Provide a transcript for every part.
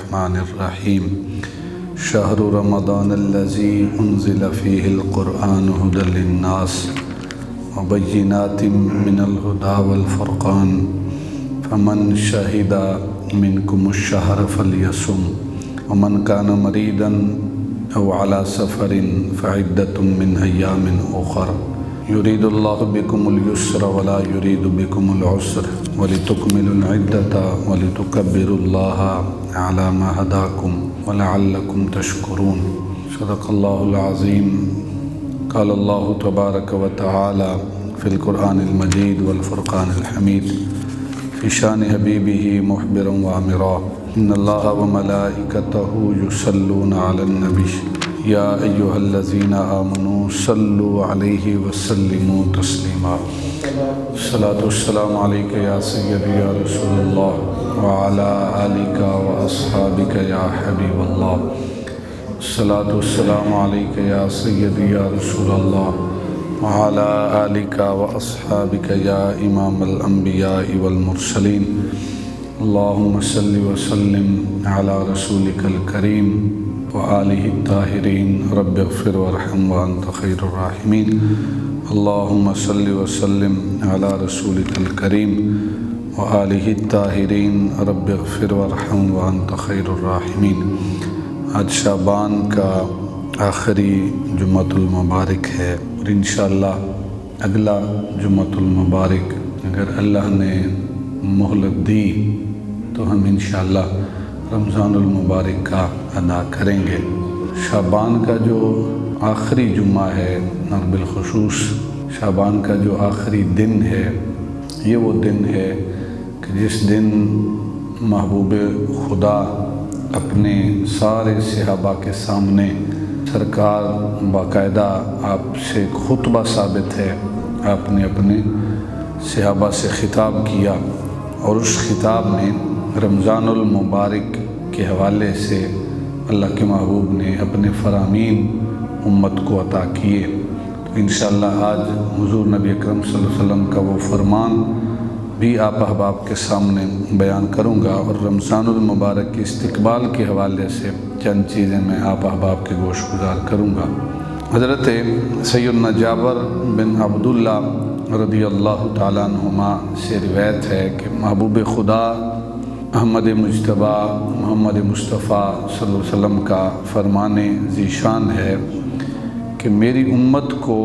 الرحمن الرحیم شہر رمضان الذی انزل فیہ القرآن ھدی للناس وبینات من الھدی والفرقان فمن شہد منکم الشہر فلیصم ومن کان مریضا او علی سفر فعدۃ من ایام اخر یرید اللہ بکم اليسر ولا یرید بکم العسر ولتکملوا العدۃ ولتکبروا اللہ علی ما ہداکم ولعلکم تشکرون صدق اللہ العظیم قال اللہ تبارک و تعالی فی القرآن المجید والفرقان الحمید فی شان حبیبہ محبرا وامرا ان اللہ وملائکتہ یصلون علی النبی یا ایہا الذین آمنوا صلوا علیہ وسلموا تسلیما الصلاۃ والسلام علیک یا سیدی یا رسول اللہ وعلی آلک واصحابک یا حبیب اللہ الصلاۃ والسلام علیک یا سیدی یا رسول اللہ وعلی آلک واصحابک یا امام الانبیاء والمرسلین اللہم صل وسلم علی رسولک الکریم وآلہ الطاہرین رب اغفر وارحم وانت خیر الراحمین اللہم صل وسلم علی رسولک الکریم وآلہ الطاہرین رب اغفر وارحم وانت خیر الراحمین۔ آج شعبان کا آخری جمعۃ المبارک ہے اور انشاءاللہ اگلا جمعۃ المبارک اگر اللہ نے مہلت دی تو ہم انشاءاللہ رمضان المبارک کا ادا کریں گے۔ شعبان کا جو آخری جمعہ ہے اور بالخصوص شعبان کا جو آخری دن ہے یہ وہ دن ہے کہ جس دن محبوب خدا اپنے سارے صحابہ کے سامنے سرکار باقاعدہ آپ سے خطبہ ثابت ہے، آپ نے اپنے صحابہ سے خطاب کیا اور اس خطاب میں رمضان المبارک کے حوالے سے اللہ کے محبوب نے اپنے فرامین امت کو عطا کیے۔ تو انشاءاللہ آج حضور نبی اکرم صلی اللہ علیہ وسلم کا وہ فرمان بھی آپ احباب کے سامنے بیان کروں گا اور رمضان المبارک کے استقبال کے حوالے سے چند چیزیں میں آپ احباب کے گوش گزار کروں گا۔ حضرت سیدنا جابر بن عبداللہ رضی اللہ تعالیٰ عنہما سے روایت ہے کہ محبوب خدا احمد مجتبیٰ محمد مصطفیٰ صلی اللہ علیہ وسلم کا فرمان ذیشان ہے کہ میری امت کو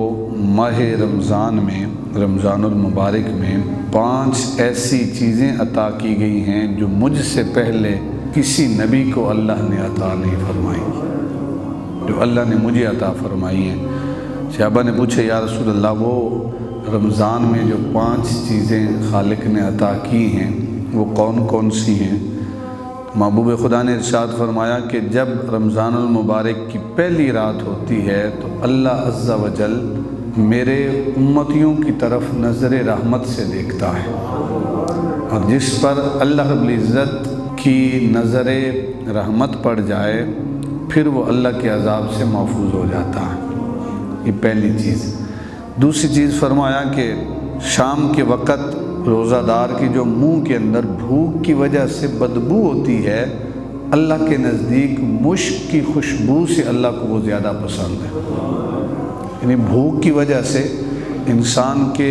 ماہ رمضان میں رمضان المبارک میں 5 ایسی چیزیں عطا کی گئی ہیں جو مجھ سے پہلے کسی نبی کو اللہ نے عطا نہیں فرمائی، جو اللہ نے مجھے عطا فرمائی ہیں۔ صحابہ نے پوچھا یا رسول اللہ وہ رمضان میں جو 5 چیزیں خالق نے عطا کی ہیں وہ کون کون سی ہیں؟ محبوب خدا نے ارشاد فرمایا کہ جب رمضان المبارک کی پہلی رات ہوتی ہے تو اللہ عز و جل میرے امتیوں کی طرف نظر رحمت سے دیکھتا ہے اور جس پر اللہ رب العزت کی نظر رحمت پڑ جائے پھر وہ اللہ کے عذاب سے محفوظ ہو جاتا ہے۔ یہ پہلی چیز۔ دوسری چیز فرمایا کہ شام کے وقت روزہ دار کی جو منہ کے اندر بھوک کی وجہ سے بدبو ہوتی ہے اللہ کے نزدیک مشک کی خوشبو سے اللہ کو وہ زیادہ پسند ہے، یعنی بھوک کی وجہ سے انسان کے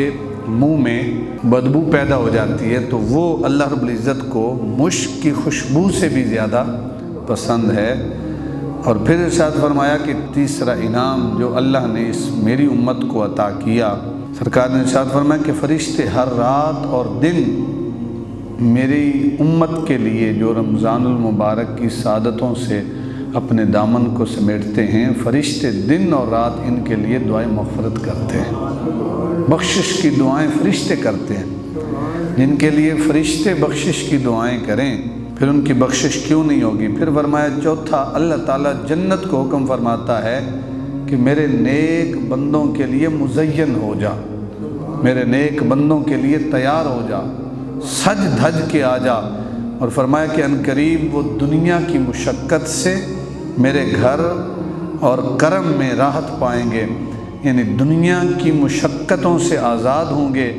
منہ میں بدبو پیدا ہو جاتی ہے تو وہ اللہ رب العزت کو مشک کی خوشبو سے بھی زیادہ پسند ہے۔ اور پھر ارشاد فرمایا کہ تیسرا انعام جو اللہ نے اس میری امت کو عطا کیا، سرکار نے ارشاد فرمایا کہ فرشتے ہر رات اور دن میری امت کے لیے جو رمضان المبارک کی سعادتوں سے اپنے دامن کو سمیٹتے ہیں، فرشتے دن اور رات ان کے لیے دعائیں مغفرت کرتے ہیں، بخشش کی دعائیں فرشتے کرتے ہیں۔ جن کے لیے فرشتے بخشش کی دعائیں کریں پھر ان کی بخشش کیوں نہیں ہوگی؟ پھر فرمایا چوتھا اللہ تعالیٰ جنت کو حکم فرماتا ہے کہ میرے نیک بندوں کے لیے مزین ہو جا، میرے نیک بندوں کے لیے تیار ہو جا، سج دھج کے آ جا، اور فرمایا کہ عنقریب وہ دنیا کی مشقت سے میرے گھر اور کرم میں راحت پائیں گے، یعنی دنیا کی مشقتوں سے آزاد ہوں گے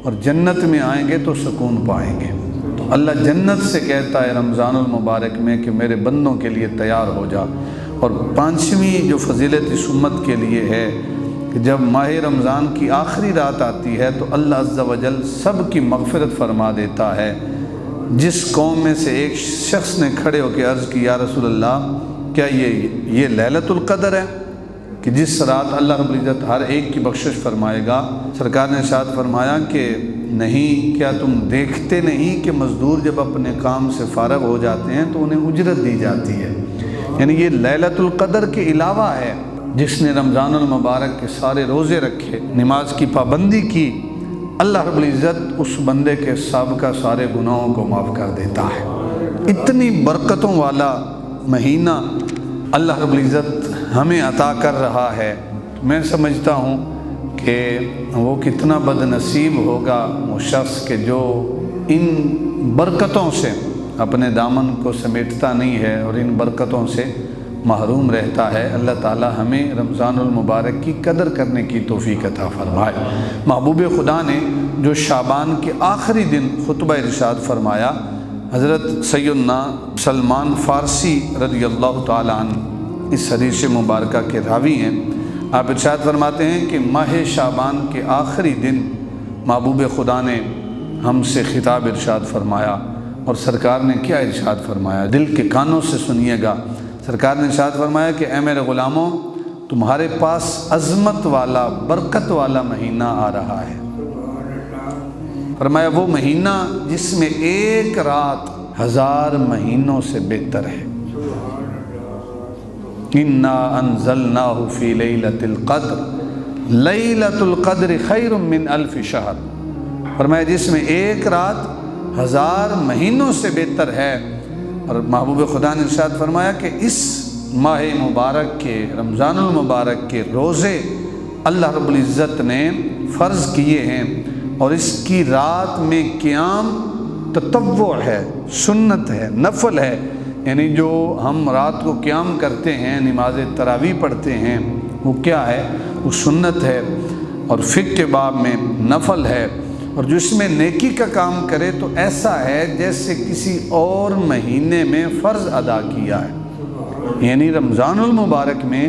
اور جنت میں آئیں گے تو سکون پائیں گے۔ تو اللہ جنت سے کہتا ہے رمضان المبارک میں کہ میرے بندوں کے لیے تیار ہو جا۔ اور پانچویں جو فضیلت اس امت کے لیے ہے کہ جب ماہ رمضان کی آخری رات آتی ہے تو اللہ عز و جل سب کی مغفرت فرما دیتا ہے۔ جس قوم میں سے ایک شخص نے کھڑے ہو کے عرض کی یا رسول اللہ کیا یہ لیلۃ القدر ہے کہ جس رات اللہ رب العزت ہر ایک کی بخشش فرمائے گا؟ سرکار نے ارشاد فرمایا کہ نہیں، کیا تم دیکھتے نہیں کہ مزدور جب اپنے کام سے فارغ ہو جاتے ہیں تو انہیں اجرت دی جاتی ہے؟ یعنی یہ لیلۃ القدر کے علاوہ ہے۔ جس نے رمضان المبارک کے سارے روزے رکھے، نماز کی پابندی کی، اللہ رب العزت اس بندے کے سابقہ سارے گناہوں کو معاف کر دیتا ہے۔ اتنی برکتوں والا مہینہ اللہ رب العزت ہمیں عطا کر رہا ہے۔ میں سمجھتا ہوں کہ وہ کتنا بد نصیب ہوگا وہ شخص کہ جو ان برکتوں سے اپنے دامن کو سمیٹتا نہیں ہے اور ان برکتوں سے محروم رہتا ہے۔ اللہ تعالی ہمیں رمضان المبارک کی قدر کرنے کی توفیق عطا فرمائے۔ محبوب خدا نے جو شعبان کے آخری دن خطبہ ارشاد فرمایا، حضرت سیدنا سلمان فارسی رضی اللہ تعالی عنہ اس حدیث مبارکہ کے راوی ہیں۔ آپ ارشاد فرماتے ہیں کہ ماہ شعبان کے آخری دن محبوب خدا نے ہم سے خطاب ارشاد فرمایا، اور سرکار نے کیا ارشاد فرمایا؟ دل کے کانوں سے سنیے گا۔ سرکار نے ارشاد فرمایا کہ اے میرے غلاموں، تمہارے پاس عظمت والا برکت والا مہینہ آ رہا ہے۔ فرمایا وہ مہینہ جس میں ایک رات 1000 مہینوں سے بہتر ہے۔ انا انزلناہ فی لیلۃ القدر لیلۃ القدر خیر من 1000 شہر۔ فرمایا جس میں ایک رات 1000 مہینوں سے بہتر ہے۔ اور محبوب خدا نے ارشاد فرمایا کہ اس ماہ مبارک کے رمضان المبارک کے روزے اللہ رب العزت نے فرض کیے ہیں، اور اس کی رات میں قیام تطوع ہے، سنت ہے، نفل ہے۔ یعنی جو ہم رات کو قیام کرتے ہیں، نماز تراویح پڑھتے ہیں، وہ کیا ہے؟ وہ سنت ہے، اور فقہ کے باب میں نفل ہے۔ اور جو اس میں نیکی کا کام کرے تو ایسا ہے جیسے کسی اور مہینے میں فرض ادا کیا ہے۔ یعنی رمضان المبارک میں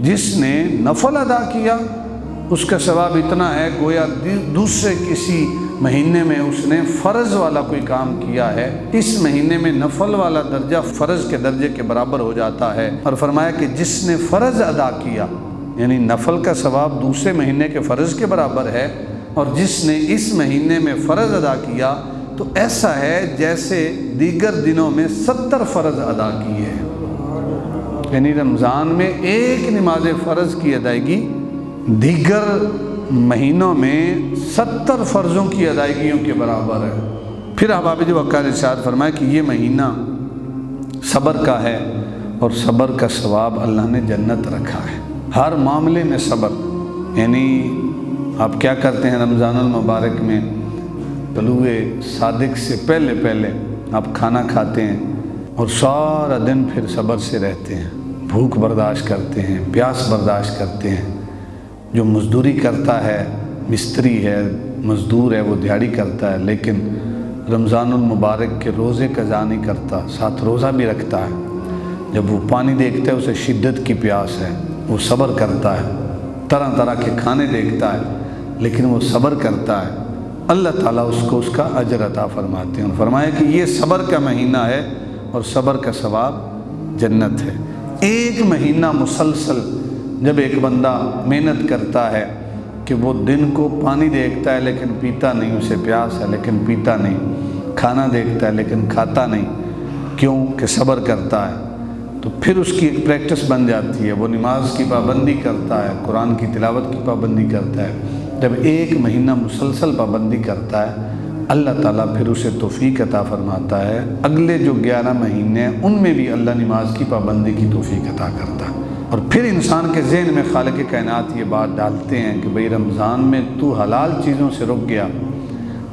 جس نے نفل ادا کیا اس کا ثواب اتنا ہے گویا دوسرے کسی مہینے میں اس نے فرض والا کوئی کام کیا ہے، اس مہینے میں نفل والا درجہ فرض کے درجے کے برابر ہو جاتا ہے۔ اور فرمایا کہ جس نے فرض ادا کیا، یعنی نفل کا ثواب دوسرے مہینے کے فرض کے برابر ہے، اور جس نے اس مہینے میں فرض ادا کیا تو ایسا ہے جیسے دیگر دنوں میں 70 فرض ادا کیے ہیں۔ یعنی رمضان میں ایک نماز فرض کی ادائیگی دیگر مہینوں میں 70 فرضوں کی ادائیگیوں کے برابر ہے۔ پھر احباب جو وقار ارشاد فرمایا کہ یہ مہینہ صبر کا ہے، اور صبر کا ثواب اللہ نے جنت رکھا ہے۔ ہر معاملے میں صبر، یعنی آپ کیا کرتے ہیں رمضان المبارک میں؟ طلوع صادق سے پہلے آپ کھانا کھاتے ہیں، اور سارا دن پھر صبر سے رہتے ہیں، بھوک برداشت کرتے ہیں، پیاس برداشت کرتے ہیں۔ جو مزدوری کرتا ہے، مستری ہے، مزدور ہے، وہ دیہڑی کرتا ہے، لیکن رمضان المبارک کے روزے قضا نہیں کرتا، ساتھ روزہ بھی رکھتا ہے۔ جب وہ پانی دیکھتا ہے اسے شدت کی پیاس ہے، وہ صبر کرتا ہے۔ طرح طرح کے کھانے دیکھتا ہے لیکن وہ صبر کرتا ہے، اللہ تعالیٰ اس کو اس کا اجر عطا فرماتے ہیں۔ اور فرمایا کہ یہ صبر کا مہینہ ہے، اور صبر کا ثواب جنت ہے۔ ایک مہینہ مسلسل جب ایک بندہ محنت کرتا ہے کہ وہ دن کو پانی دیکھتا ہے لیکن پیتا نہیں، اسے پیاس ہے لیکن پیتا نہیں، کھانا دیکھتا ہے لیکن کھاتا نہیں، کیوں کہ صبر کرتا ہے، تو پھر اس کی ایک پریکٹس بن جاتی ہے۔ وہ نماز کی پابندی کرتا ہے، قرآن کی تلاوت کی پابندی کرتا ہے۔ جب ایک مہینہ مسلسل پابندی کرتا ہے اللہ تعالیٰ پھر اسے توفیق عطا فرماتا ہے، اگلے جو 11 مہینے ہیں ان میں بھی اللہ نماز کی پابندی کی توفیق عطا کرتا ہے۔ اور پھر انسان کے ذہن میں خالق کائنات یہ بات ڈالتے ہیں کہ بھئی رمضان میں تو حلال چیزوں سے رک گیا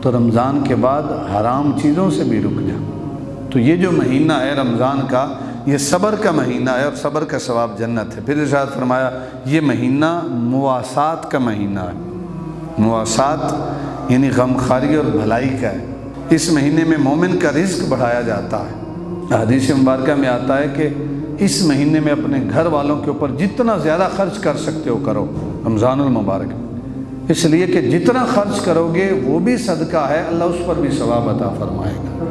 تو رمضان کے بعد حرام چیزوں سے بھی رک جا۔ تو یہ جو مہینہ ہے رمضان کا، یہ صبر کا مہینہ ہے، اور صبر کا ثواب جنت ہے۔ پھر ارشاد فرمایا یہ مہینہ مواسات کا مہینہ ہے۔ مواسات یعنی غمخواری اور بھلائی کا ہے۔ اس مہینے میں مومن کا رزق بڑھایا جاتا ہے۔ حدیث مبارکہ میں آتا ہے کہ اس مہینے میں اپنے گھر والوں کے اوپر جتنا زیادہ خرچ کر سکتے ہو کرو، رمضان المبارک میں، اس لیے کہ جتنا خرچ کرو گے وہ بھی صدقہ ہے، اللہ اس پر بھی ثواب عطا فرمائے گا۔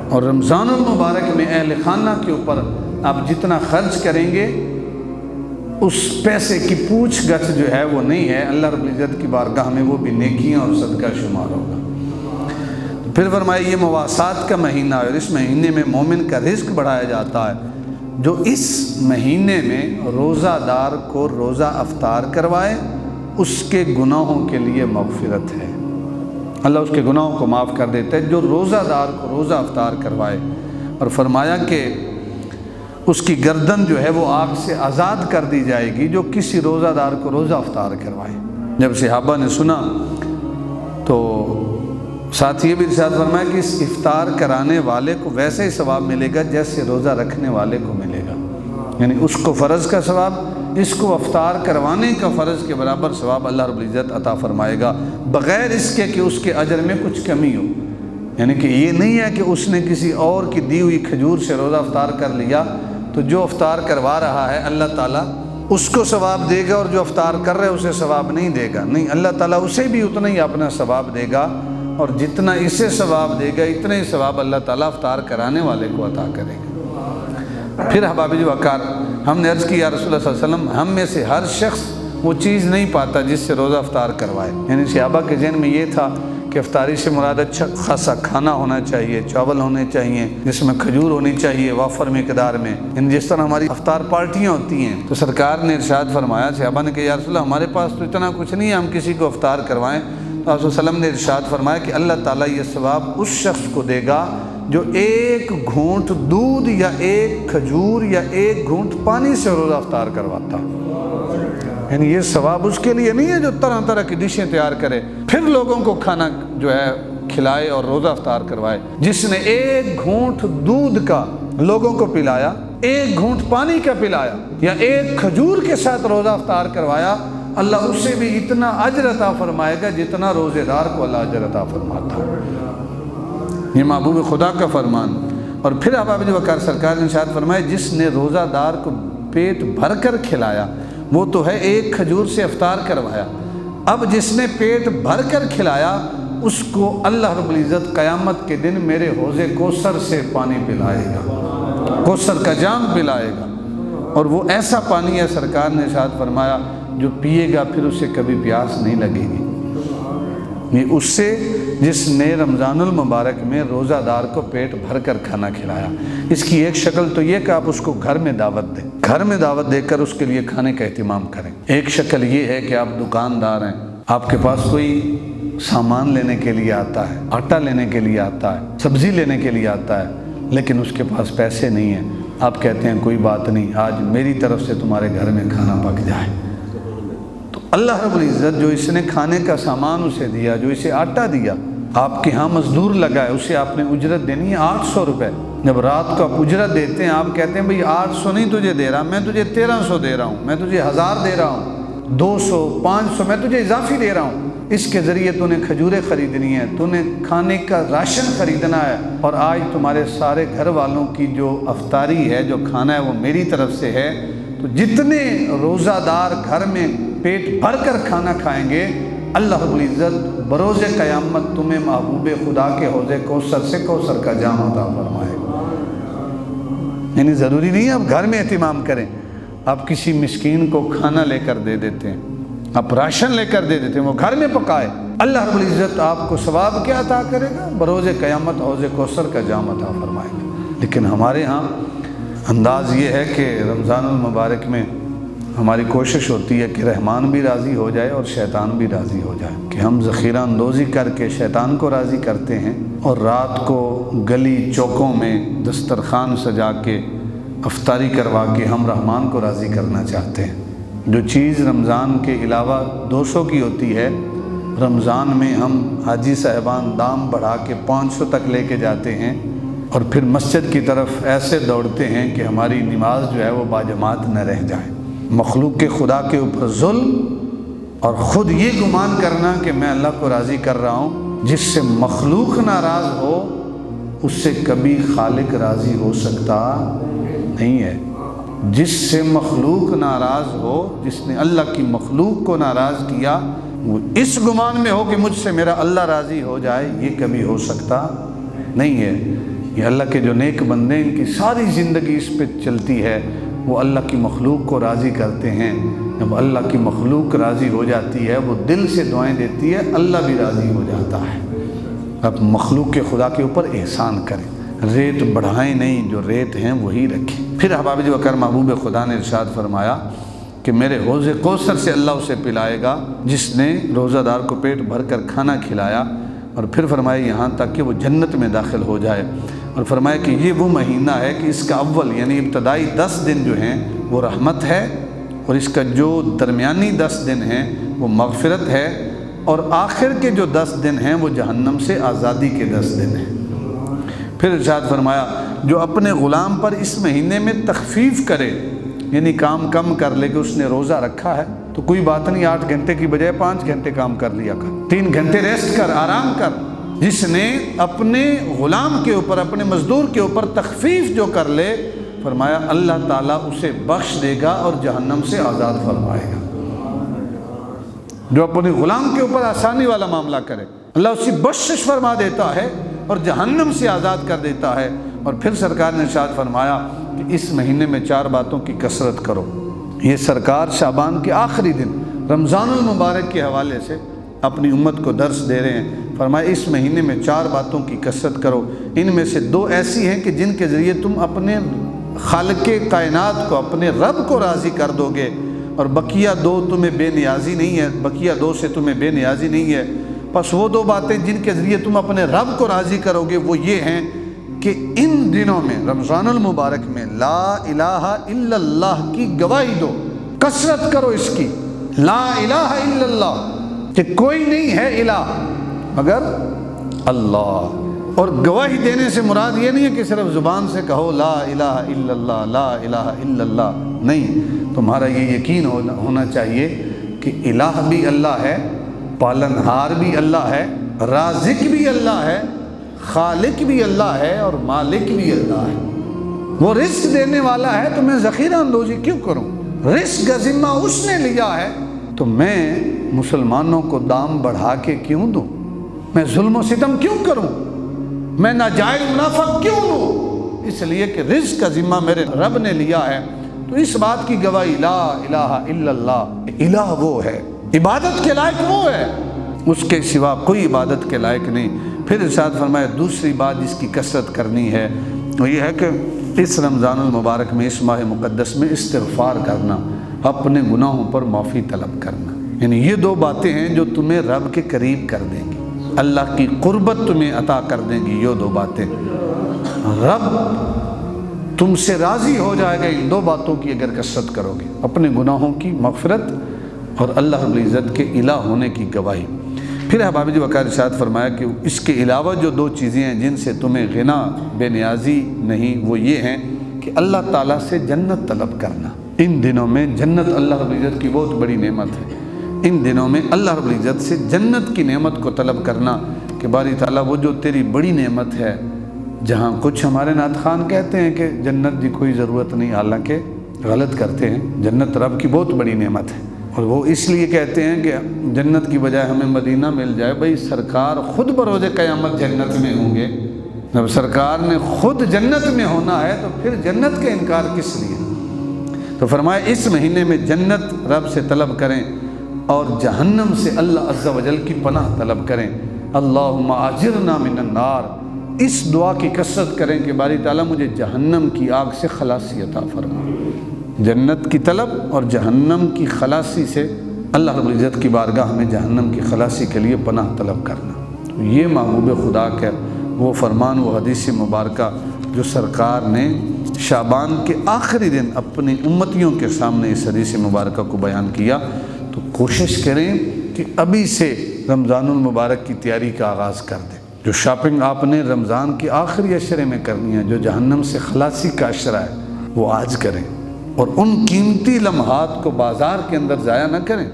اور رمضان المبارک میں اہل خانہ کے اوپر آپ جتنا خرچ کریں گے اس پیسے کی پوچھ گچھ جو ہے وہ نہیں ہے، اللہ رب العزت کی بارگاہ میں وہ بھی نیکیاں اور صدقہ شمار ہوگا۔ پھر فرمایا یہ مواسات کا مہینہ ہے اور اس مہینے میں مومن کا رزق بڑھایا جاتا ہے۔ جو اس مہینے میں روزہ دار کو روزہ افطار کروائے اس کے گناہوں کے لیے مغفرت ہے، اللہ اس کے گناہوں کو معاف کر دیتا ہے جو روزہ دار کو روزہ افطار کروائے۔ اور فرمایا کہ اس کی گردن جو ہے وہ آگ سے آزاد کر دی جائے گی جو کسی روزہ دار کو روزہ افطار کروائے۔ جب صحابہ نے سنا تو ساتھ یہ بھی ارشاد فرمایا کہ اس افطار کرانے والے کو ویسے ہی ثواب ملے گا جیسے روزہ رکھنے والے کو ملے گا، یعنی اس کو فرض کا ثواب، اس کو افطار کروانے کا فرض کے برابر ثواب اللہ رب العزت عطا فرمائے گا، بغیر اس کے کہ اس کے اجر میں کچھ کمی ہو۔ یعنی کہ یہ نہیں ہے کہ اس نے کسی اور کی دی ہوئی کھجور سے روزہ افطار کر لیا تو جو افطار کروا رہا ہے اللہ تعالیٰ اس کو ثواب دے گا اور جو افطار کر رہے اسے ثواب نہیں دے گا، نہیں، اللہ تعالیٰ اسے بھی اتنا ہی اپنا ثواب دے گا، اور جتنا اسے ثواب دے گا اتنا ہی ثواب اللہ تعالیٰ افطار کرانے والے کو عطا کرے گا۔ پھر احباب وقار، ہم نے عرض کی یا رسول اللہ صلی اللہ علیہ وسلم، ہم میں سے ہر شخص وہ چیز نہیں پاتا جس سے روزہ افطار کروائے، یعنی صحابہ کے ذہن میں یہ تھا کہ افطاری سے مراد اچھا خاصا کھانا ہونا چاہیے، چاول ہونے چاہیے، جس میں کھجور ہونی چاہیے وافر مقدار میں، یعنی جس طرح ہماری افطار پارٹیاں ہوتی ہیں۔ تو سرکار نے ارشاد فرمایا، صحابہ نے کہ یا رسول اللہ ہمارے پاس تو اتنا کچھ نہیں ہے ہم کسی کو افطار کروائیں۔ تو آپ صلی اللہ علیہ وسلم نے ارشاد فرمایا کہ اللہ تعالیٰ یہ ثواب اس شخص کو دے گا جو ایک گھونٹ دودھ یا ایک کھجور یا ایک گھونٹ پانی سے روزہ افطار کرواتا، یعنی یہ ثواب اس کے لیے نہیں ہے جو طرح طرح کی ڈشیں تیار کرے پھر لوگوں کو کھانا جو ہے کھلائے اور روزہ افطار کروائے۔ جس نے ایک گھونٹ دودھ کا لوگوں کو پلایا، ایک گھونٹ پانی کا پلایا یا ایک کھجور کے ساتھ روزہ افطار کروایا، اللہ اسے بھی اتنا اجر عطا فرمائے گا جتنا روزے دار کو اللہ اجر عطا فرماتا ہے۔ یہ محبوب خدا کا فرمان۔ اور پھر احباب وقار سرکار نے ارشاد فرمایا جس نے روزہ دار کو پیٹ بھر کر کھلایا وہ تو ہے ایک کھجور سے افطار کروایا، اب جس نے پیٹ بھر کر کھلایا اس کو اللہ رب العزت قیامت کے دن میرے حوض کوثر سے پانی پلائے گا، کوثر کا جام پلائے گا، اور وہ ایسا پانی ہے سرکار نے ارشاد فرمایا جو پیے گا پھر اسے کبھی پیاس نہیں لگے گی۔ یہ اس سے جس نے رمضان المبارک میں روزہ دار کو پیٹ بھر کر کھانا کھلایا۔ اس کی ایک شکل تو یہ کہ آپ اس کو گھر میں دعوت دیں، گھر میں دعوت دے کر اس کے لیے کھانے کا اہتمام کریں۔ ایک شکل یہ ہے کہ آپ دکاندار ہیں، آپ کے پاس کوئی سامان لینے کے لیے آتا ہے، آٹا لینے کے لیے آتا ہے، سبزی لینے کے لیے آتا ہے، لیکن اس کے پاس پیسے نہیں ہیں، آپ کہتے ہیں کوئی بات نہیں، آج میری طرف سے تمہارے گھر میں کھانا پک جائے، تو اللہ رب العزت جو اس نے کھانے کا سامان اسے دیا، جو اسے آٹا دیا، آپ کے ہاں مزدور لگائے، اسے آپ نے اجرت دینی ہے 800 روپے۔ جب رات کو آپ اجرت دیتے ہیں آپ کہتے ہیں بھئی 800 نہیں تجھے دے رہا، میں تجھے 1300 دے رہا ہوں، میں تجھے 1000 دے رہا ہوں، 200 500 میں تجھے اضافی دے رہا ہوں، اس کے ذریعے تو نے کھجوریں خریدنی ہے، تو نے کھانے کا راشن خریدنا ہے، اور آج تمہارے سارے گھر والوں کی جو افطاری ہے، جو کھانا ہے وہ میری طرف سے ہے، تو جتنے روزہ دار گھر میں پیٹ بھر کر کھانا کھائیں گے اللہ رب العزت بروز قیامت تمہیں محبوب خدا کے حوض کوثر سے کوثر کا جام عطا فرمائے گا۔ یعنی ضروری نہیں ہے آپ گھر میں اہتمام کریں، آپ کسی مسکین کو کھانا لے کر دے دیتے ہیں، آپ راشن لے کر دے دیتے ہیں، وہ گھر میں پکائے، اللہ رب العزت آپ کو ثواب کیا عطا کرے گا؟ بروز قیامت حوض کوثر کا جام عطا فرمائے گا۔ لیکن ہمارے ہاں انداز یہ ہے کہ رمضان المبارک میں ہماری کوشش ہوتی ہے کہ رحمان بھی راضی ہو جائے اور شیطان بھی راضی ہو جائے، کہ ہم ذخیرہ اندوزی کر کے شیطان کو راضی کرتے ہیں، اور رات کو گلی چوکوں میں دسترخوان سجا کے افطاری کروا کے ہم رحمان کو راضی کرنا چاہتے ہیں۔ جو چیز رمضان کے علاوہ 200 کی ہوتی ہے، رمضان میں ہم حاجی صاحبان دام بڑھا کے 500 تک لے کے جاتے ہیں، اور پھر مسجد کی طرف ایسے دوڑتے ہیں کہ ہماری نماز جو ہے وہ باجماعت نہ رہ جائے۔ مخلوق کے خدا کے اوپر ظلم اور خود یہ گمان کرنا کہ میں اللہ کو راضی کر رہا ہوں، جس سے مخلوق ناراض ہو اس سے کبھی خالق راضی ہو سکتا نہیں ہے۔ جس سے مخلوق ناراض ہو، جس نے اللہ کی مخلوق کو ناراض کیا، وہ اس گمان میں ہو کہ مجھ سے میرا اللہ راضی ہو جائے، یہ کبھی ہو سکتا نہیں ہے۔ یہ اللہ کے جو نیک بندے ہیں، ان کی ساری زندگی اس پہ چلتی ہے، وہ اللہ کی مخلوق کو راضی کرتے ہیں۔ جب اللہ کی مخلوق راضی ہو جاتی ہے، وہ دل سے دعائیں دیتی ہے، اللہ بھی راضی ہو جاتا ہے۔ اب مخلوق کے خدا کے اوپر احسان کریں، ریٹ بڑھائیں نہیں، جو ریٹ ہیں وہی رکھیں۔ پھر احباب جو اکرم محبوب خدا نے ارشاد فرمایا کہ میرے حوض کوثر سے اللہ اسے پلائے گا جس نے روزہ دار کو پیٹ بھر کر کھانا کھلایا، اور پھر فرمایا یہاں تک کہ وہ جنت میں داخل ہو جائے، اور فرمایا کہ یہ وہ مہینہ ہے کہ اس کا اول یعنی ابتدائی 10 دن جو ہیں وہ رحمت ہے، اور اس کا جو درمیانی 10 دن ہیں وہ مغفرت ہے، اور آخر کے جو 10 دن ہیں وہ جہنم سے آزادی کے 10 دن ہیں۔ پھر ارشاد فرمایا جو اپنے غلام پر اس مہینے میں تخفیف کرے، یعنی کام کم کر لے کہ اس نے روزہ رکھا ہے تو کوئی بات نہیں، 8 گھنٹے کی بجائے 5 گھنٹے کام کر لیا کر، 3 گھنٹے ریسٹ کر، آرام کر۔ جس نے اپنے غلام کے اوپر، اپنے مزدور کے اوپر تخفیف جو کر لے، فرمایا اللہ تعالیٰ اسے بخش دے گا اور جہنم سے آزاد فرمائے گا۔ جو اپنے غلام کے اوپر آسانی والا معاملہ کرے، اللہ اسے بخشش فرما دیتا ہے اور جہنم سے آزاد کر دیتا ہے۔ اور پھر سرکار نے ارشاد فرمایا کہ اس مہینے میں 4 باتوں کی کثرت کرو۔ یہ سرکار شعبان کے آخری دن رمضان المبارک کے حوالے سے اپنی امت کو درس دے رہے ہیں۔ فرمایا اس مہینے میں 4 باتوں کی کثرت کرو، ان میں سے 2 ایسی ہیں کہ جن کے ذریعے تم اپنے خالق کائنات کو، اپنے رب کو راضی کر دو گے، اور بقیہ 2 تمہیں بے نیازی نہیں ہے، بقیہ 2 سے تمہیں بے نیازی نہیں ہے۔ پس وہ 2 باتیں جن کے ذریعے تم اپنے رب کو راضی کرو گے وہ یہ ہیں کہ ان دنوں میں، رمضان المبارک میں، لا الہ الا اللہ کی گواہی دو، کثرت کرو اس کی، لا الہ الا اللہ، کہ کوئی نہیں ہے الہ مگر اللہ۔ اور گواہی دینے سے مراد یہ نہیں ہے کہ صرف زبان سے کہو لا الہ الا اللہ، لا الہ الا اللہ، نہیں، تمہارا یہ یقین ہونا چاہیے کہ الہ بھی اللہ ہے، پالنہار بھی اللہ ہے، رازق بھی اللہ ہے، خالق بھی اللہ ہے، اور مالک بھی اللہ ہے۔ وہ رزق دینے والا ہے تو میں ذخیرہ اندوزی کیوں کروں؟ رزق کا ذمہ اس نے لیا ہے تو میں مسلمانوں کو دام بڑھا کے کیوں دوں؟ میں ظلم و ستم کیوں کروں؟ میں ناجائز منافع کیوں لوں؟ اس لیے کہ رزق کا ذمہ میرے رب نے لیا ہے۔ تو اس بات کی گواہی لا الہ الا اللہ، الہ وہ ہے، عبادت کے لائق وہ ہے، اس کے سوا کوئی عبادت کے لائق نہیں۔ پھر ارشاد فرمایا دوسری بات جس کی کثرت کرنی ہے وہ یہ ہے کہ اس رمضان المبارک میں، اس ماہ مقدس میں استغفار کرنا، اپنے گناہوں پر معافی طلب کرنا۔ یعنی یہ 2 باتیں ہیں جو تمہیں رب کے قریب کر دیں گی، اللہ کی قربت تمہیں عطا کر دیں گی۔ یہ 2 باتیں، رب تم سے راضی ہو جائے گا ان 2 باتوں کی اگر کثرت کرو گے، اپنے گناہوں کی مغفرت اور اللہ رب العزت کے الہ ہونے کی گواہی۔ پھر احباب جو وقار ارشاد فرمایا کہ اس کے علاوہ جو 2 چیزیں ہیں جن سے تمہیں غنا، بے نیازی نہیں، وہ یہ ہیں کہ اللہ تعالیٰ سے جنت طلب کرنا۔ ان دنوں میں جنت اللہ رب العزت کی بہت بڑی نعمت ہے، ان دنوں میں اللہ رب العزت سے جنت کی نعمت کو طلب کرنا کہ باری تعالیٰ وہ جو تیری بڑی نعمت ہے، جہاں کچھ ہمارے نعت خان کہتے ہیں کہ جنت کی کوئی ضرورت نہیں، حالانکہ غلط کرتے ہیں، جنت رب کی بہت بڑی نعمت ہے، اور وہ اس لیے کہتے ہیں کہ جنت کی بجائے ہمیں مدینہ مل جائے۔ بھائی سرکار خود بروز قیامت جنت میں ہوں گے، جب سرکار نے خود جنت میں ہونا ہے تو پھر جنت کا انکار کس لیے؟ تو فرمایا اس مہینے میں جنت رب سے طلب کریں اور جہنم سے اللہ عز و جل کی پناہ طلب کریں۔ اللہم اجرنا من النار، اس دعا کی کثرت کریں کہ باری تعالیٰ مجھے جہنم کی آگ سے خلاصی عطا فرما۔ جنت کی طلب اور جہنم کی خلاصی سے اللہ رب العزت کی بارگاہ میں جہنم کی خلاصی کے لیے پناہ طلب کرنا، یہ محبوب خدا کا وہ فرمان، وہ حدیث مبارکہ جو سرکار نے شعبان کے آخری دن اپنی امتیوں کے سامنے اس حدیث مبارکہ کو بیان کیا۔ تو کوشش کریں کہ ابھی سے رمضان المبارک کی تیاری کا آغاز کر دیں۔ جو شاپنگ آپ نے رمضان کے آخری عشرے میں کرنی ہے، جو جہنم سے خلاصی کا عشرہ ہے، وہ آج کریں، اور ان قیمتی لمحات کو بازار کے اندر ضائع نہ کریں۔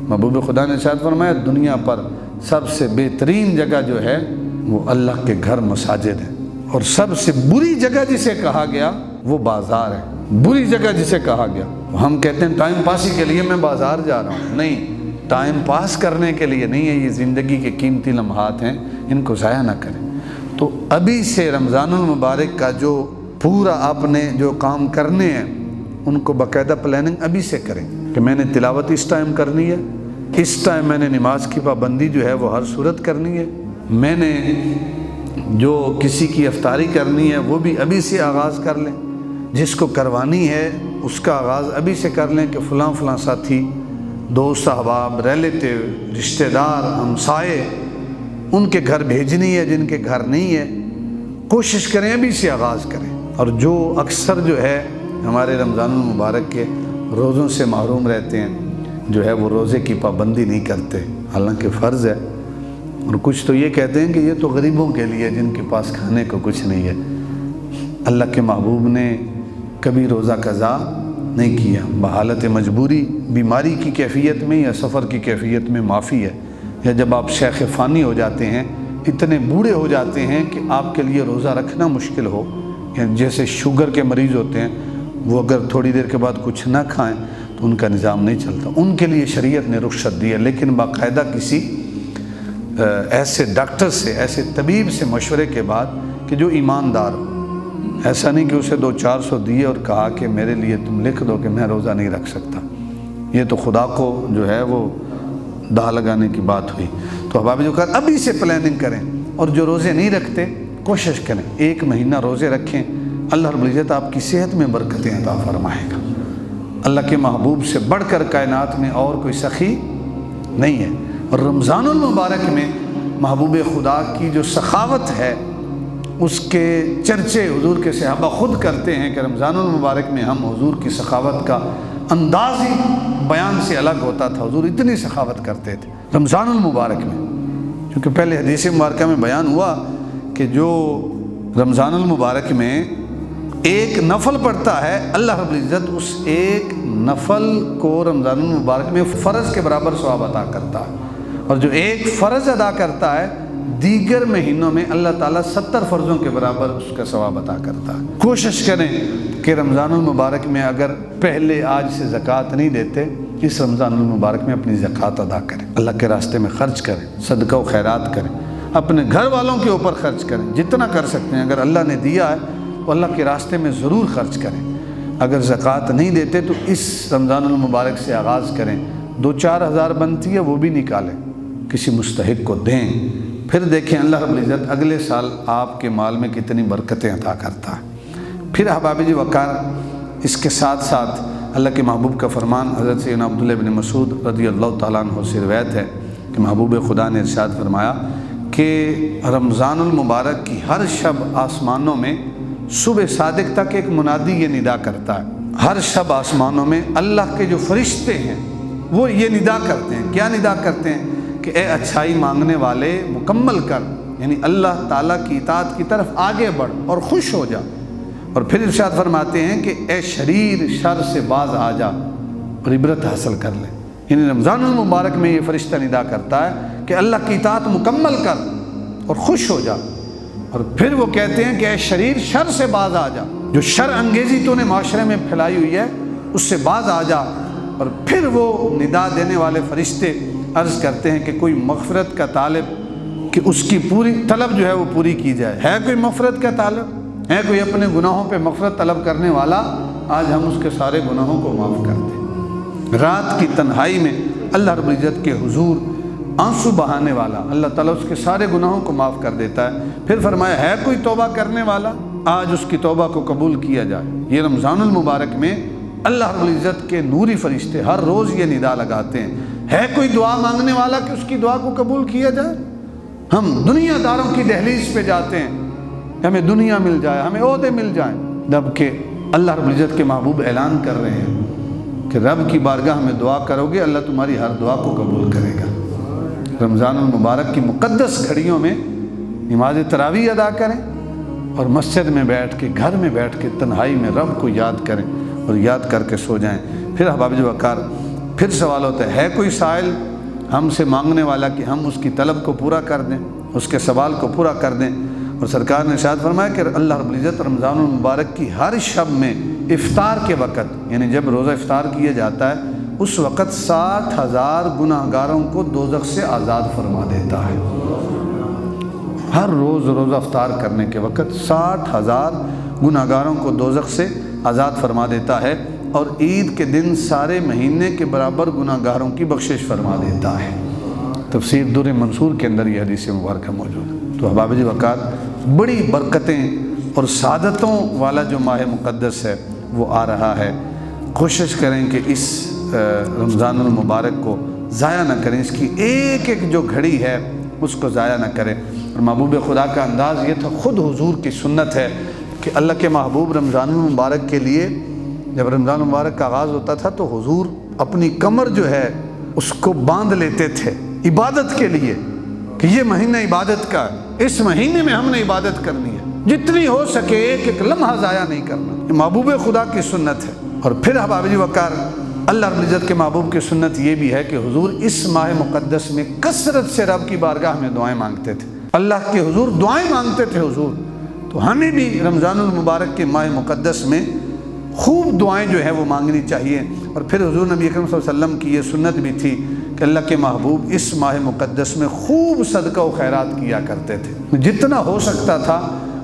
محبوب خدا نے ارشاد فرمایا دنیا پر سب سے بہترین جگہ جو ہے وہ اللہ کے گھر مساجد ہے، اور سب سے بری جگہ جسے کہا گیا وہ بازار ہے۔ بری جگہ جسے کہا گیا، ہم کہتے ہیں ٹائم پاسی کے لیے میں بازار جا رہا ہوں، نہیں، ٹائم پاس کرنے کے لیے نہیں ہے، یہ زندگی کے قیمتی لمحات ہیں، ان کو ضائع نہ کریں۔ تو ابھی سے رمضان المبارک کا جو پورا آپ نے جو کام کرنے ہیں ان کو باقاعدہ پلاننگ ابھی سے کریں کہ میں نے تلاوت اس ٹائم کرنی ہے، اس ٹائم میں نے نماز کی پابندی جو ہے وہ ہر صورت کرنی ہے، میں نے جو کسی کی افطاری کرنی ہے وہ بھی ابھی سے آغاز کر لیں، جس کو کروانی ہے اس کا آغاز ابھی سے کر لیں کہ فلاں فلاں ساتھی، دوست احباب، ریلیٹیو، رشتہ دار، ہمسائے، ان کے گھر بھیجنی ہے، جن کے گھر نہیں ہے کوشش کریں ابھی سے آغاز کریں۔ اور جو اکثر جو ہے ہمارے رمضان المبارک کے روزوں سے محروم رہتے ہیں، جو ہے وہ روزے کی پابندی نہیں کرتے، حالانکہ فرض ہے، اور کچھ تو یہ کہتے ہیں کہ یہ تو غریبوں کے لیے جن کے پاس کھانے کو کچھ نہیں ہے۔ اللہ کے محبوب نے کبھی روزہ قضا نہیں کیا، بحالت مجبوری، بیماری کی کیفیت میں یا سفر کی کیفیت میں معافی ہے، یا جب آپ شیخ فانی ہو جاتے ہیں، اتنے بوڑھے ہو جاتے ہیں کہ آپ کے لیے روزہ رکھنا مشکل ہو، جیسے شوگر کے مریض ہوتے ہیں، وہ اگر تھوڑی دیر کے بعد کچھ نہ کھائیں تو ان کا نظام نہیں چلتا، ان کے لیے شریعت نے رخصت دی ہے، لیکن باقاعدہ کسی ایسے ڈاکٹر سے، ایسے طبیب سے مشورے کے بعد کہ جو ایماندار ہو، ایسا نہیں کہ اسے 200-400 دیے اور کہا کہ میرے لیے تم لکھ دو کہ میں روزہ نہیں رکھ سکتا، یہ تو خدا کو جو ہے وہ داغ لگانے کی بات ہوئی۔ تو احباب جو کہا ابھی سے پلاننگ کریں، اور جو روزے نہیں رکھتے کوشش کریں 1 مہینہ روزے رکھیں، اللہ رب العزت آپ کی صحت میں برکتیں عطا فرمائے گا۔ اللہ کے محبوب سے بڑھ کر کائنات میں اور کوئی سخی نہیں ہے، اور رمضان المبارک میں محبوب خدا کی جو سخاوت ہے اس کے چرچے حضور کے صحابہ خود کرتے ہیں کہ رمضان المبارک میں ہم حضور کی سخاوت کا انداز ہی بیان سے الگ ہوتا تھا، حضور اتنی سخاوت کرتے تھے رمضان المبارک میں، کیونکہ پہلے حدیث مبارکہ میں بیان ہوا کہ جو رمضان المبارک میں ایک نفل پڑھتا ہے، اللہ رب العزت اس ایک نفل کو رمضان المبارک میں فرض کے برابر ثواب عطا کرتا ہے، اور جو ایک فرض ادا کرتا ہے دیگر مہینوں میں اللہ تعالیٰ 70 فرضوں کے برابر اس کا ثواب عطا کرتا ہے۔ کوشش کریں کہ رمضان المبارک میں اگر پہلے آج سے زکوٰۃ نہیں دیتے، اس رمضان المبارک میں اپنی زکوٰۃ ادا کریں، اللہ کے راستے میں خرچ کریں، صدقہ و خیرات کریں، اپنے گھر والوں کے اوپر خرچ کریں، جتنا کر سکتے ہیں، اگر اللہ نے دیا ہے تو اللہ کے راستے میں ضرور خرچ کریں۔ اگر زکوٰۃ نہیں دیتے تو اس رمضان المبارک سے آغاز کریں، 2-4 ہزار بنتی ہے وہ بھی نکالیں، کسی مستحق کو دیں، پھر دیکھیں اللہ رب العزت اگلے سال آپ کے مال میں کتنی برکتیں عطا کرتا ہے۔ پھر احباب جی وقار، اس کے ساتھ ساتھ اللہ کے محبوب کا فرمان حضرت سیدنا عبداللہ بن مسعود رضی اللہ تعالیٰ عنہ سے روایت ہے کہ محبوب خدا نے ارشاد فرمایا کہ رمضان المبارک کی ہر شب آسمانوں میں صبح صادق تک ایک منادی یہ ندا کرتا ہے، ہر شب آسمانوں میں اللہ کے جو فرشتے ہیں وہ یہ ندا کرتے ہیں۔ کیا ندا کرتے ہیں؟ کہ اے اچھائی مانگنے والے مکمل کر، یعنی اللہ تعالیٰ کی اطاعت کی طرف آگے بڑھ اور خوش ہو جا، اور پھر ارشاد فرماتے ہیں کہ اے شریر شر سے باز آ جا اور عبرت حاصل کر لے۔ یعنی رمضان المبارک میں یہ فرشتہ ندا کرتا ہے کہ اللہ کی اطاعت مکمل کر اور خوش ہو جا، اور پھر وہ کہتے ہیں کہ اے شریر شر سے باز آ جا، جو شر انگیزی تو نے معاشرے میں پھیلائی ہوئی ہے اس سے باز آ جا۔ اور پھر وہ ندا دینے والے فرشتے عرض کرتے ہیں کہ کوئی مغفرت کا طالب، کہ اس کی پوری طلب جو ہے وہ پوری کی جائے، ہے کوئی مغفرت کا طالب، ہے کوئی اپنے گناہوں پہ مغفرت طلب کرنے والا، آج ہم اس کے سارے گناہوں کو معاف کر دیں۔ رات کی تنہائی میں اللہ رب العزت کے حضور آنسو بہانے والا، اللہ تعالیٰ اس کے سارے گناہوں کو معاف کر دیتا ہے۔ پھر فرمایا ہے کوئی توبہ کرنے والا، آج اس کی توبہ کو قبول کیا جائے۔ یہ رمضان المبارک میں اللہ رب العزت کے نوری فرشتے ہر روز یہ ندا لگاتے ہیں، ہے کوئی دعا مانگنے والا کہ اس کی دعا کو قبول کیا جائے۔ ہم دنیا داروں کی دہلیز پہ جاتے ہیں، ہمیں دنیا مل جائے، ہمیں عہدے مل جائیں، جبکہ اللہ رب العزت کے محبوب اعلان کر رہے ہیں کہ رب کی بارگاہ میں دعا کرو گے اللہ تمہاری ہر دعا کو قبول کرے گا۔ رمضان المبارک کی مقدس گھڑیوں میں نماز تراویح ادا کریں، اور مسجد میں بیٹھ کے، گھر میں بیٹھ کے تنہائی میں رب کو یاد کریں اور یاد کر کے سو جائیں۔ پھر احباب وقار، پھر سوال ہوتا ہے کوئی سائل ہم سے مانگنے والا کہ ہم اس کی طلب کو پورا کر دیں، اس کے سوال کو پورا کر دیں۔ اور سرکار نے ارشاد فرمایا کہ اللہ رب العزت رمضان المبارک کی ہر شب میں افطار کے وقت، یعنی جب روزہ افطار کیا جاتا ہے اس وقت 60,000 گناہ گاروں کو دوزخ سے آزاد فرما دیتا ہے۔ ہر روز روزہ افطار کرنے کے وقت 60,000 گناہ گاروں کو دوزخ سے آزاد فرما دیتا ہے، اور عید کے دن سارے مہینے کے برابر گناہ گاروں کی بخشش فرما دیتا ہے۔ تفسیر در منصور کے اندر یہ حدیث مبارکہ موجود ہے۔ تو احباب جی وقار، بڑی برکتیں اور سعادتوں والا جو ماہ مقدس ہے وہ آ رہا ہے۔ کوشش کریں کہ اس رمضان المبارک کو ضائع نہ کریں، اس کی ایک ایک جو گھڑی ہے اس کو ضائع نہ کریں۔ اور محبوب خدا کا انداز یہ تھا، خود حضور کی سنت ہے کہ اللہ کے محبوب رمضان المبارک کے لیے جب رمضان المبارک کا آغاز ہوتا تھا تو حضور اپنی کمر جو ہے اس کو باندھ لیتے تھے عبادت کے لیے، کہ یہ مہینہ عبادت کا ہے، اس مہینے میں ہم نے عبادت کرنی ہے، جتنی ہو سکے ایک ایک لمحہ ضائع نہیں کرنا۔ یہ محبوب خدا کی سنت ہے۔ اور پھر احباب جی وقار، اللہ رب العزت کے محبوب کی سنت یہ بھی ہے کہ حضور اس ماہ مقدس میں کثرت سے رب کی بارگاہ میں دعائیں مانگتے تھے، اللہ کے حضور دعائیں مانگتے تھے حضور۔ تو ہمیں بھی رمضان المبارک کے ماہ مقدس میں خوب دعائیں جو ہیں وہ مانگنی چاہیے۔ اور پھر حضور نبی اکرم صلی اللہ علیہ وسلم کی یہ سنت بھی تھی کہ اللہ کے محبوب اس ماہ مقدس میں خوب صدقہ و خیرات کیا کرتے تھے، جتنا ہو سکتا تھا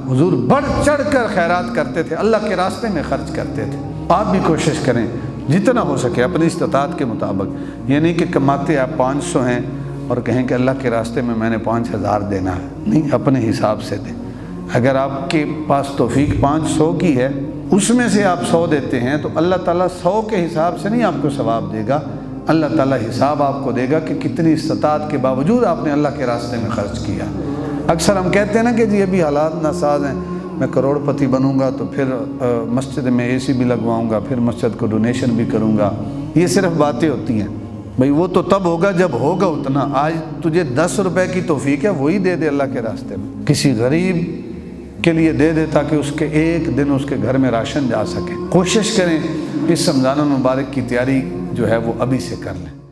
حضور بڑھ چڑھ کر خیرات کرتے تھے، اللہ کے راستے میں خرچ کرتے تھے۔ آپ بھی کوشش کریں جتنا ہو سکے اپنی استطاعت کے مطابق، یہ نہیں کہ کماتے آپ 500 ہیں اور کہیں کہ اللہ کے راستے میں میں نے 5,000 دینا ہے، نہیں، اپنے حساب سے دیں۔ اگر آپ کے پاس توفیق 500 کی ہے، اس میں سے آپ 100 دیتے ہیں تو اللہ تعالیٰ 100 کے حساب سے نہیں آپ کو ثواب دے گا، اللہ تعالیٰ حساب آپ کو دے گا کہ کتنی استطاعت کے باوجود آپ نے اللہ کے راستے میں خرچ کیا۔ اکثر ہم کہتے ہیں نا کہ جی ابھی حالات ناساز ہیں، میں کروڑ پتی بنوں گا تو پھر مسجد میں اے سی بھی لگواؤں گا، پھر مسجد کو ڈونیشن بھی کروں گا۔ یہ صرف باتیں ہوتی ہیں بھئی، وہ تو تب ہوگا جب ہوگا اتنا۔ آج تجھے 10 روپے کی توفیق ہے، وہی دے دے اللہ کے راستے میں، کسی غریب کے لیے دے دے تاکہ اس کے ایک دن اس کے گھر میں راشن جا سکے۔ کوشش کریں اس رمضان المبارک کی تیاری جو ہے وہ ابھی سے کر لیں۔